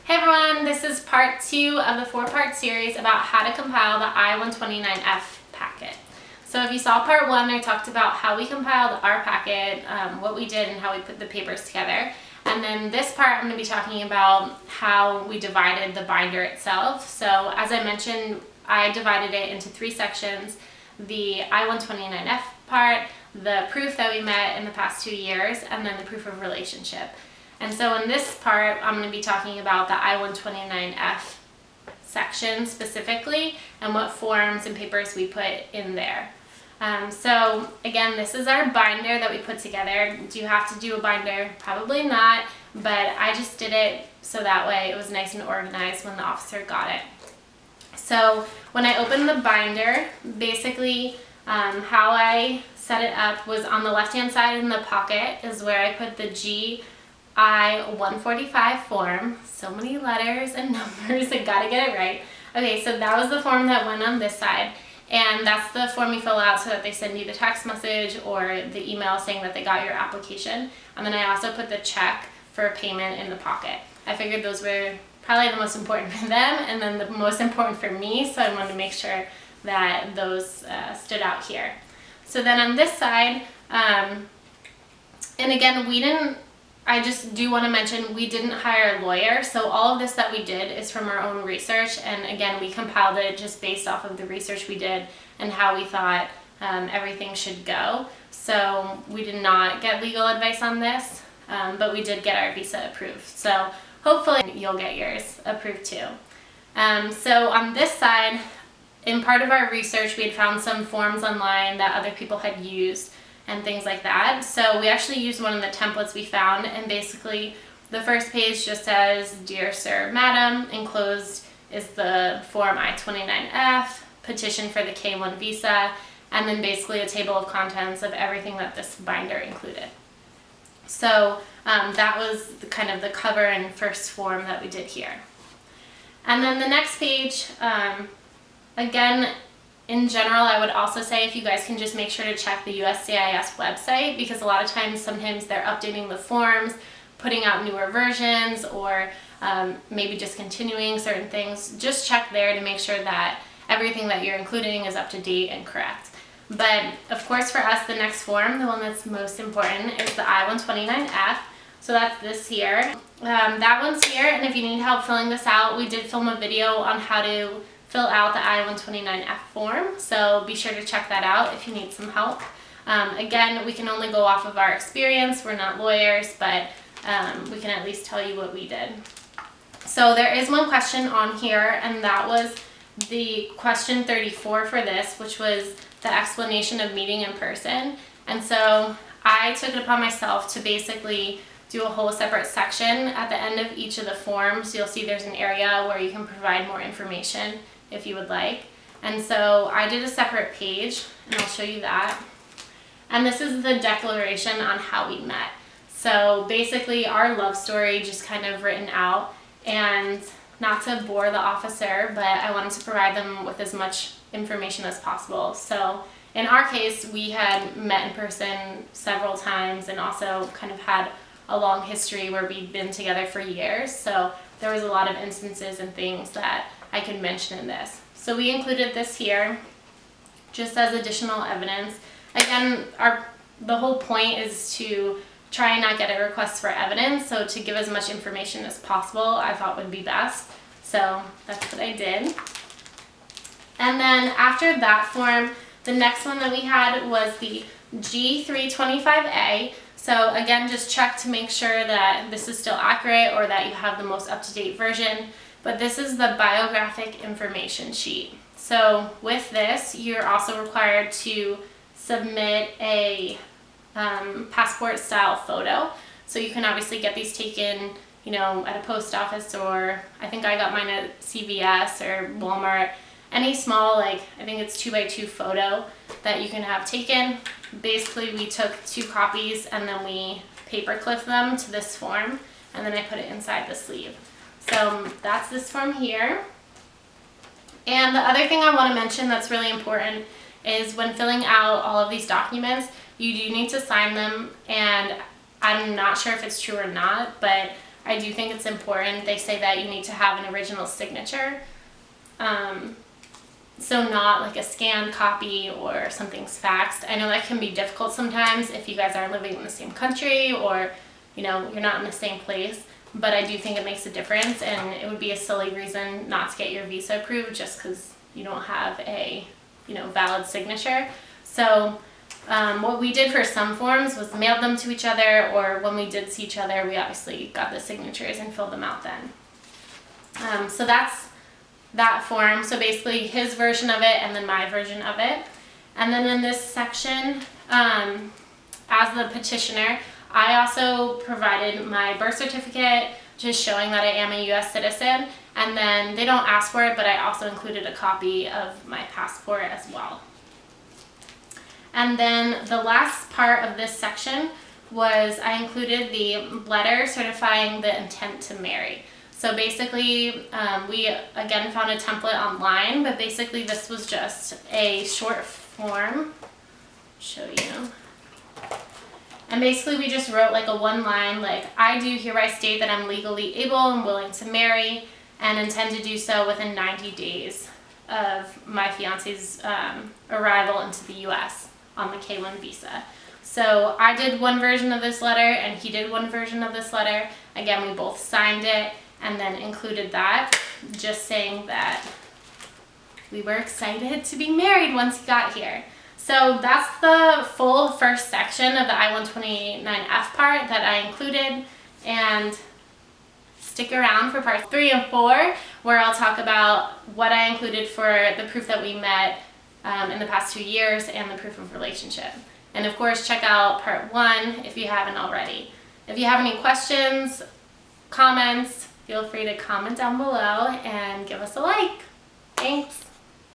Hey everyone, this is part 2 of the 4-part series about how to compile the I-129F packet. So if you saw part 1, I talked about how we compiled our packet, what we did and how we put the papers together. And then this part I'm going to be talking about how we divided the binder itself. So as I mentioned, I divided it into 3 sections: the I-129F part, the proof that we met in the past 2 years, and then the proof of relationship. And so in this part, I'm going to be talking about the I-129F section specifically and what forms and papers we put in there. So again, this is our binder that we put together. Do you have to do a binder? Probably not, but I just did it so that way it was nice and organized when the officer got it. So when I opened the binder, basically how I set it up was on the left-hand side in the pocket is where I put the I-145 form. So many letters and numbers, I gotta get it right. Okay, so that was the form that went on this side, and that's the form you fill out so that they send you the text message or the email saying that they got your application. And then I also put the check for payment in the pocket. I figured those were probably the most important for them and then the most important for me, so I wanted to make sure that those stood out here. So then on this side, and again, I just do want to mention we didn't hire a lawyer, so all of this that we did is from our own research, and again, we compiled it just based off of the research we did and how we thought everything should go. So we did not get legal advice on this, but we did get our visa approved. So hopefully you'll get yours approved too. So on this side, in part of our research, we had found some forms online that other people had used and things like that. So we actually used one of the templates we found, and basically the first page just says, "Dear Sir, Madam," enclosed is the form I-29F, petition for the K1 visa, and then basically a table of contents of everything that this binder included. So that was kind of the cover and first form that we did here. And then the next page, again, in general, I would also say if you guys can just make sure to check the USCIS website, because a lot of times, sometimes they're updating the forms, putting out newer versions, or maybe discontinuing certain things. Just check there to make sure that everything that you're including is up to date and correct. But of course, for us, the next form, the one that's most important, is the I-129F. So that's this here. That one's here, and if you need help filling this out, we did film a video on how to fill out the I-129F form, so be sure to check that out if you need some help. Again, we can only go off of our experience. We're not lawyers, but we can at least tell you what we did. So there is one question on here, and that was the question 34 for this, which was the explanation of meeting in person. And so I took it upon myself to basically do a whole separate section at the end of each of the forms. You'll see there's an area where you can provide more information if you would like. And so I did a separate page, and I'll show you that. And this is the declaration on how we met. So basically our love story just kind of written out, and not to bore the officer, but I wanted to provide them with as much information as possible. So in our case, we had met in person several times and also kind of had a long history where we'd been together for years. So there was a lot of instances and things that I could mention in this. So we included this here just as additional evidence. Again, the whole point is to try and not get a request for evidence, so to give as much information as possible I thought would be best. So that's what I did. And then after that form, the next one that we had was the G325A. So again, just check to make sure that this is still accurate or that you have the most up-to-date version. But this is the biographic information sheet. So with this, you're also required to submit a passport style photo. So you can obviously get these taken, you know, at a post office, or I think I got mine at CVS or Walmart. Any small, like, I think it's 2x2 photo that you can have taken. Basically, we took 2 copies and then we paper clipped them to this form, and then I put it inside the sleeve. So that's this form here. And the other thing I want to mention that's really important is when filling out all of these documents, you do need to sign them, and I'm not sure if it's true or not, but I do think it's important. They say that you need to have an original signature. So not like a scanned copy or something's faxed. I know that can be difficult sometimes if you guys are living in the same country or, you know, you're not in the same place. But I do think it makes a difference, and it would be a silly reason not to get your visa approved just because you don't have a, you know, valid signature. So what we did for some forms was mailed them to each other, or when we did see each other, we obviously got the signatures and filled them out then. So that's that form. So basically his version of it and then my version of it. And then in this section, as the petitioner, I also provided my birth certificate, just showing that I am a U.S. citizen, and then they don't ask for it, but I also included a copy of my passport as well. And then the last part of this section was I included the letter certifying the intent to marry. So basically, we again found a template online, but basically this was just a short form. Show you. And basically we just wrote like a one line, like, I do hereby state that I'm legally able and willing to marry and intend to do so within 90 days of my fiance's arrival into the U.S. on the K1 visa. So I did one version of this letter and he did one version of this letter. Again, we both signed it and then included that, just saying that we were excited to be married once he got here. So that's the full first section of the I-129F part that I included, and stick around for parts 3 and 4, where I'll talk about what I included for the proof that we met in the past 2 years and the proof of relationship. And of course, check out part 1 if you haven't already. If you have any questions, comments, feel free to comment down below and give us a like. Thanks.